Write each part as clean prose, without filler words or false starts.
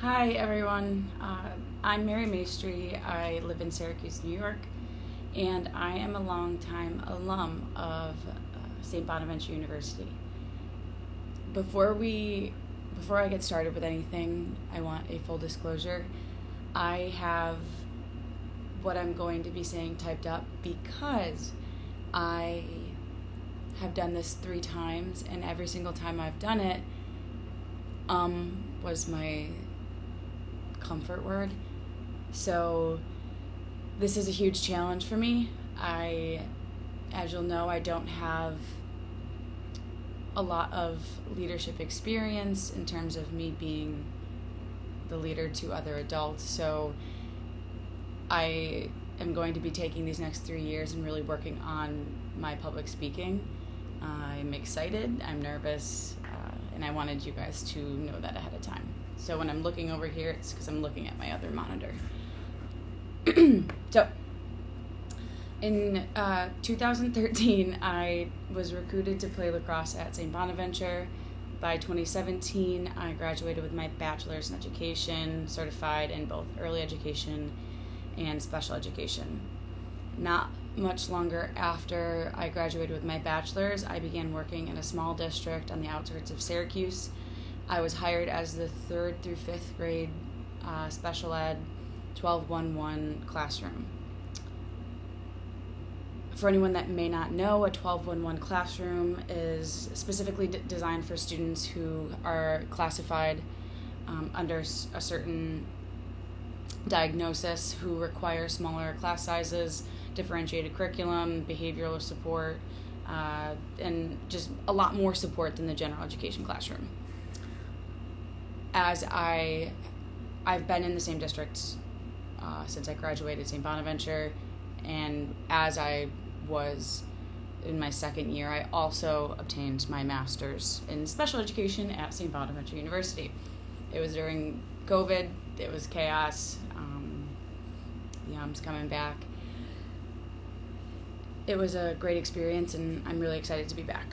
Hi everyone, I'm Mary Maestri. I live in Syracuse, New York, and I am a longtime alum of St. Bonaventure University. Before I get started with anything, I want a full disclosure. I have what I'm going to be saying typed up because I have done this 3 times, and every single time I've done it, was my comfort word. So this is a huge challenge for me. As you'll know, I don't have a lot of leadership experience in terms of me being the leader to other adults. So I am going to be taking these next 3 years and really working on my public speaking. I'm excited, I'm nervous, and I wanted you guys to know that ahead of time. So when I'm looking over here, it's because I'm looking at my other monitor. So, in 2013, I was recruited to play lacrosse at St. Bonaventure. By 2017, I graduated with my bachelor's in education, certified in both early education and special education. Not much longer after I graduated with my bachelor's, I began working in a small district on the outskirts of Syracuse. I was hired as the 3rd through 5th grade special ed 12-1-1 classroom. For anyone that may not know, a 12-1-1 classroom is specifically designed for students who are classified under a certain diagnosis, who require smaller class sizes, differentiated curriculum, behavioral support, and just a lot more support than the general education classroom. As I've been in the same district since I graduated St. Bonaventure, and as I was in my 2nd year, I also obtained my master's in special education at St. Bonaventure University. It was during COVID. It was chaos. The coming back. It was a great experience, and I'm really excited to be back.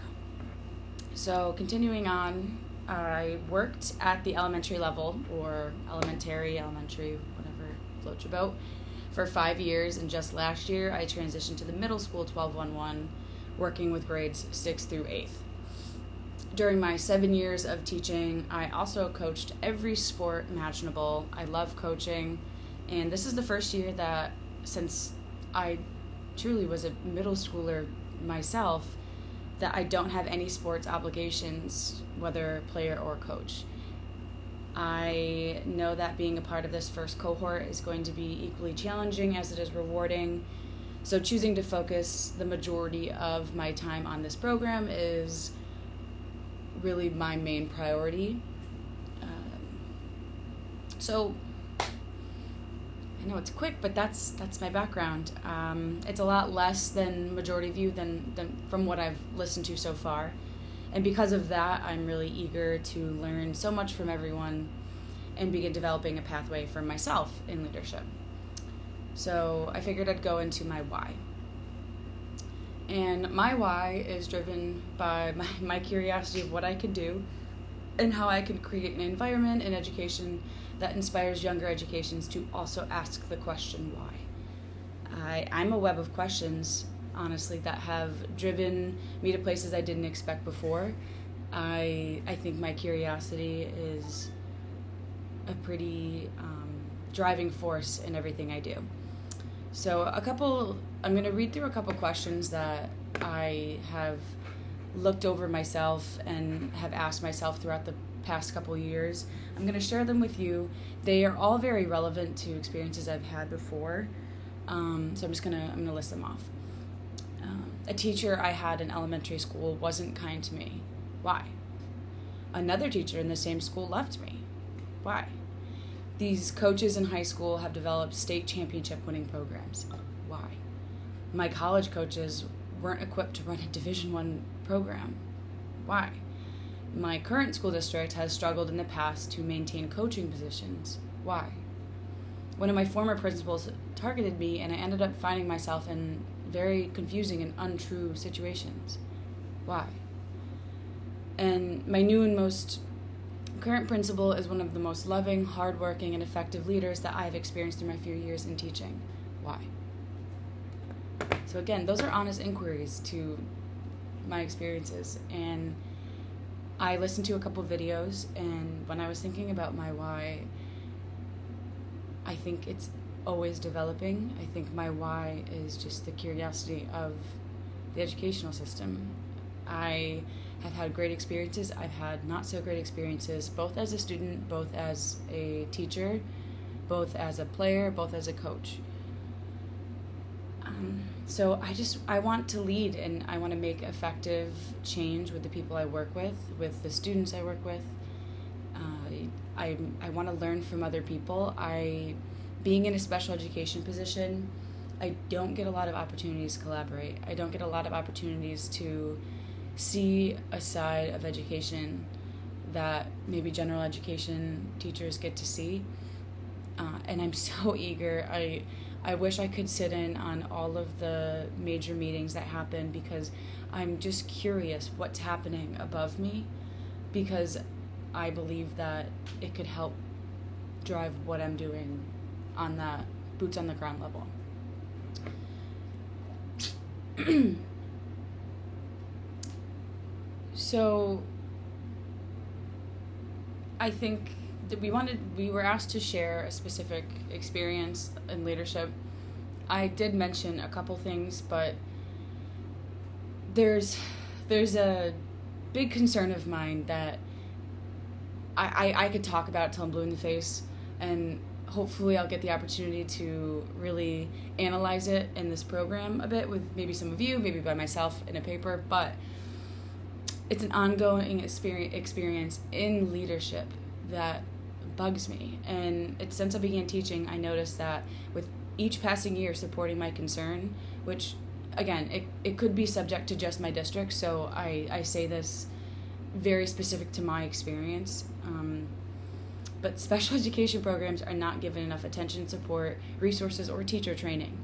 So continuing on, I worked at the elementary level, or elementary, whatever floats your boat, for 5 years, and just last year I transitioned to the middle school 12-1-1, working with grades 6th through 8th. During my 7 years of teaching, I also coached every sport imaginable. I love coaching, and this is the first year that, since I truly was a middle schooler myself, that I don't have any sports obligations, whether player or coach. I know that being a part of this first cohort is going to be equally challenging as it is rewarding. So choosing to focus the majority of my time on this program is really my main priority. So I know it's quick, but that's my background. It's a lot less than majority view than from what I've listened to so far. And because of that, I'm really eager to learn so much from everyone and begin developing a pathway for myself in leadership. So I figured I'd go into my why. And my why is driven by my curiosity of what I could do and how I could create an environment in education that inspires younger educations to also ask the question why. I'm a web of questions, honestly, that have driven me to places I didn't expect before. I think my curiosity is a pretty driving force in everything I do. So I'm going to read through a couple questions that I have looked over myself and have asked myself throughout the past couple years. I'm going to share them with you. They are all very relevant to experiences I've had before. So I'm going to list them off. A teacher I had in elementary school wasn't kind to me. Why? Another teacher in the same school left me. Why? These coaches in high school have developed state championship winning programs. Why? My college coaches weren't equipped to run a Division I program. Why? My current school district has struggled in the past to maintain coaching positions. Why? One of my former principals targeted me, and I ended up finding myself in very confusing and untrue situations. Why? And my new and most current principal is one of the most loving, hardworking, and effective leaders that I've experienced through my few years in teaching. Why? So again, those are honest inquiries to my experiences, and I listened to a couple videos, and when I was thinking about my why, I think it's always developing. I think my why is just the curiosity of the educational system. I have had great experiences. I've had not so great experiences, both as a student, both as a teacher, both as a player, both as a coach. So I want to lead, and I want to make effective change with the people I work with the students I work with. I want to learn from other people. Being in a special education position, I don't get a lot of opportunities to collaborate. I don't get a lot of opportunities to see a side of education that maybe general education teachers get to see. And I'm so eager. I wish I could sit in on all of the major meetings that happen, because I'm just curious what's happening above me, because I believe that it could help drive what I'm doing on that boots on the ground level. So I think that we were asked to share a specific experience in leadership. I did mention a couple things, but there's a big concern of mine that I could talk about till I'm blue in the face, and hopefully I'll get the opportunity to really analyze it in this program a bit with maybe some of you, maybe by myself in a paper, but it's an ongoing experience in leadership that bugs me. And since I began teaching, I noticed that with each passing year supporting my concern, which again, it could be subject to just my district, so I say this very specific to my experience, but special education programs are not given enough attention, support, resources, or teacher training.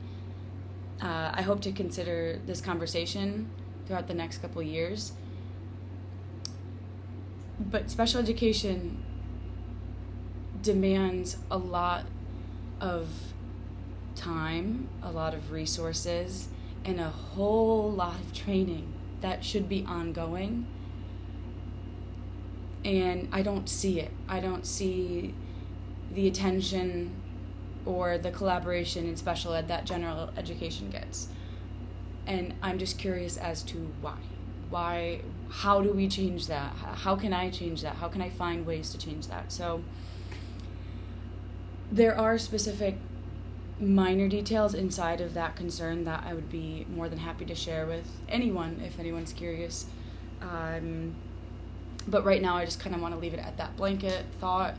I hope to consider this conversation throughout the next couple of years. But special education demands a lot of time, a lot of resources, and a whole lot of training that should be ongoing. And I don't see it. I don't see the attention or the collaboration in special ed that general education gets. And I'm just curious as to why. Why? How do we change that? How can I change that? How can I find ways to change that? So there are specific minor details inside of that concern that I would be more than happy to share with anyone if anyone's curious. But right now I just kind of want to leave it at that blanket thought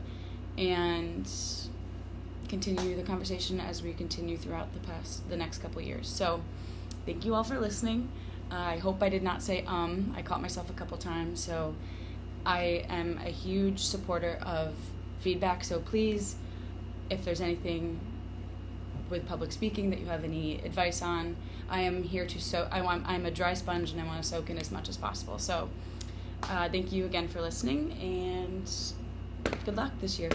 and continue the conversation as we continue throughout the next couple of years. So thank you all for listening. I hope I did not say I caught myself a couple times. So I am a huge supporter of feedback. So please, if there's anything with public speaking that you have any advice on, I am here to I'm a dry sponge, and I want to soak in as much as possible. So thank you again for listening, and good luck this year.